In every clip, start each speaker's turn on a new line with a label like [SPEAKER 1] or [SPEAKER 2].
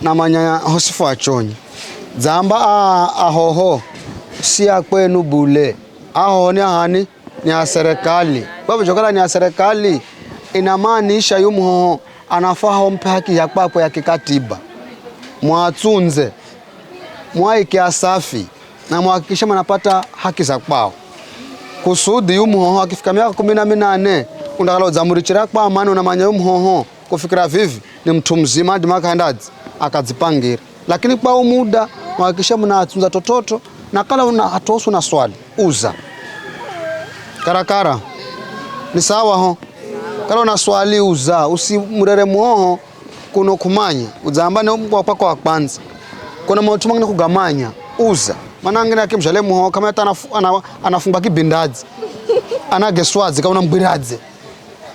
[SPEAKER 1] na manya hosifu achonyi zamba ahoho si kwenu bule aho ni hani ni ya serikali. Kwa hivyo ni ya serikali inamaanisha yumuho anafaa hompe haki ya kwako ya kikatiba. Mwatunze, mwaike asafi na mwahakikisha mnapata haki za kwao. Kusudi yumuho akifika miaka 18 undakalo zamurichira kwa amani unamanya yumuho kufikira vivi ni mtu mzima hadi mwaka handazi akazipangira. Lakini kwa muda mwahakikisha mnatunza tototo na kala una hatosu na swali uza. Karakara ni sawa ho. Kala una swali uza, usimurere muhoho kuno kumanya uzambane kwa kwa kwanza. Kuna mtu mwingine kugamanya uza. Maana ngine akimshale muhoho kama hata anafunga kibindazi. Anageswazi kama unambiraze.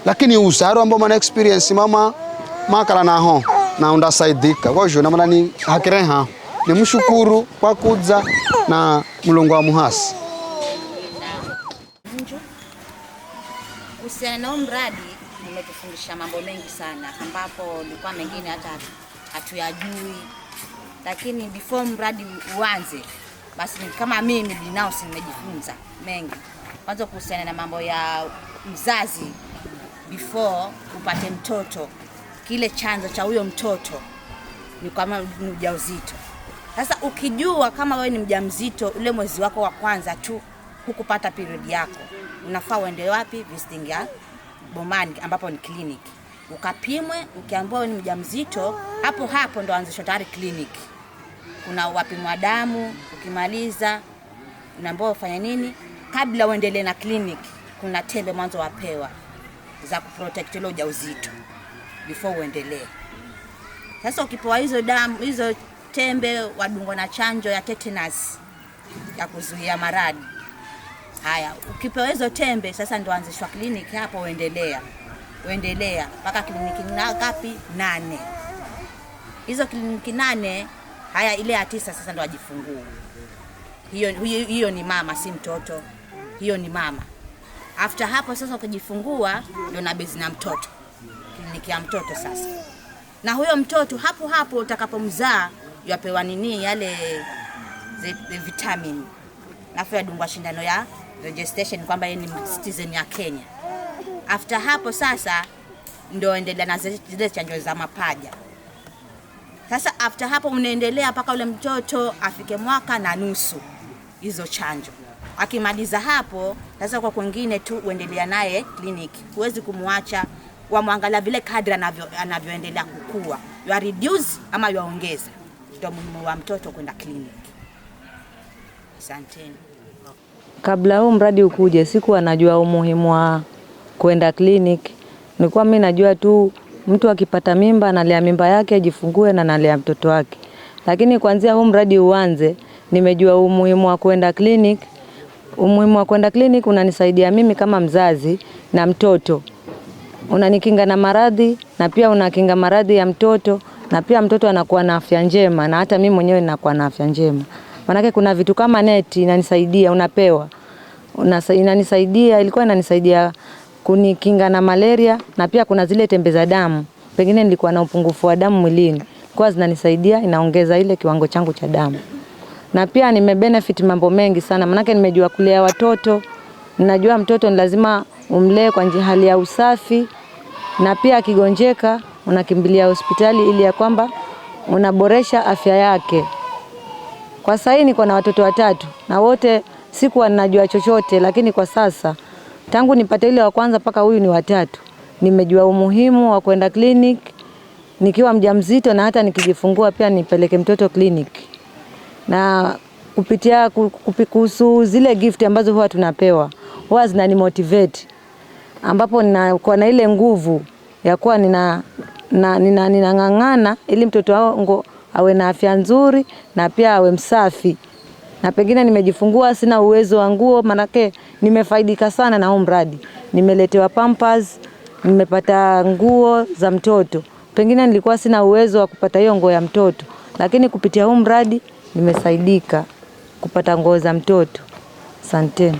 [SPEAKER 1] Lakini uza haro ambao mana experience mama makala naho na undasaidika. Kwa hiyo namana ni hakireha. Ni mshukuru kwa kuza na Mulungu wa muhasi.
[SPEAKER 2] Kuhusiana na mradi nimetufundisha mambo mengi sana ambapo nilikuwa mengine hata hatuyajui, lakini before mradi uanze basi kama mimi binafsi nimejifunza mengi. Kwanza kuhusiana na mambo ya mzazi before upate mtoto, kile chanzo cha huyo mtoto ni kama ni ujauzito. Sasa ukijua kama wewe ni mjamzito ule mwezi wako wa kwanza tu hukupata period yako, unafaa uende wapi? Visiting ya bomani ambapo ni kliniki. Ukapimwe, ukiambiwa wewe ni mjamzito, hapo ndo anzisho tayari kliniki. Kuna wapimwa damu, ukimaliza unaambiwa ufanye nini? Kabla uendelee na kliniki, kuna tembe mwanzo wapewa za kuprotect ile ujauzito before uendelee. Sasa ukipewa hizo damu, hizo tembe, wadungwa na chanjo ya tetanus ya kuzuia maradhi. Haya, ukipewa hizo tembe sasa ndo anzishwa kliniki hapo uendelea mpaka kliniki ngapi? 8. Hizo kliniki 8, haya ile ya 9 sasa ndo ajifungua. Hiyo ni mama, si mtoto. Hiyo ni mama. After hapo sasa ukijifungua ndo na bezi na mtoto. Kliniki ya mtoto sasa. Na huyo mtoto hapo utakapomzaa yapewa nini yale vitamin. Alafu yadungwa shindano ya registration kwamba yeye ni citizen ya Kenya. After hapo sasa ndio endelea na zile chanjo za mapaja. Sasa after hapo unaendelea mpaka ule mtoto afike mwaka na nusu hizo chanjo. Akimaliza hapo sasa kwa kwingine tu uendelea naye kliniki. Huwezi kumwacha, wamwangalia vile kadri anavyoendelea kukua. You reduce ama you ongeza. Ndio muhimu wa mtoto kwenda kliniki. Asanteni.
[SPEAKER 3] Kabla huu mradi ukuje sikuwa najua umuhimu wa kwenda kliniki. Nilikuwa mimi najua tu mtu akipata mimba analea mimba yake ajifungue na analea mtoto wake. Lakini kuanzia huu mradi uanze nimejua umuhimu wa kwenda kliniki. Umuhimu wa kwenda kliniki unanisaidia mimi kama mzazi na mtoto. Unanikinga na maradhi na pia unakinga maradhi ya mtoto na pia mtoto anakuwa na afya njema na hata mimi mwenyewe ninakuwa na afya njema. Manake kuna vitu kama neti inanisaidia unapewa. Ilikuwa inanisaidia kunikinga na malaria na pia kuna zile tembe za damu. Pengine nilikuwa na upungufu wa damu mwilini. Kwa zinanisaidia inaongeza ile kiwango changu cha damu. Na pia nimebenefit mambo mengi sana. Manake nimejua kulea watoto. Ninajua mtoto ni lazima umlee kwa hali ya usafi. Na pia akigonjeka unakimbilia hospitali ili ya kwamba unaboresha afya yake. Kwa sasa niko na watoto 3 na wote sikuwa ninajua chochote, lakini kwa sasa tangu nipate ile wa kwanza mpaka huyu ni wa 3 nimejua umuhimu wa kwenda kliniki nikiwa mjamzito na hata nikijifungua pia nipeleke mtoto kliniki. Na kupitia kuhusu zile gift ambazo huwa tunapewa huwa zinanimotivate, ambapo ninakuwa na ile nguvu ya kuwa ninang'ang'ana ili mtoto wangu awe na afya nzuri na pia awe msafi. Na pengine nimejifungua sina uwezo wa nguo, manake nimefaidika sana na huu mradi. Nimeletewa pampers, nimepata nguo za mtoto. Pengine nilikuwa sina uwezo wa kupata hiyo nguo ya mtoto, lakini kupitia huu mradi nimesaidika kupata nguo za mtoto. Asanteni.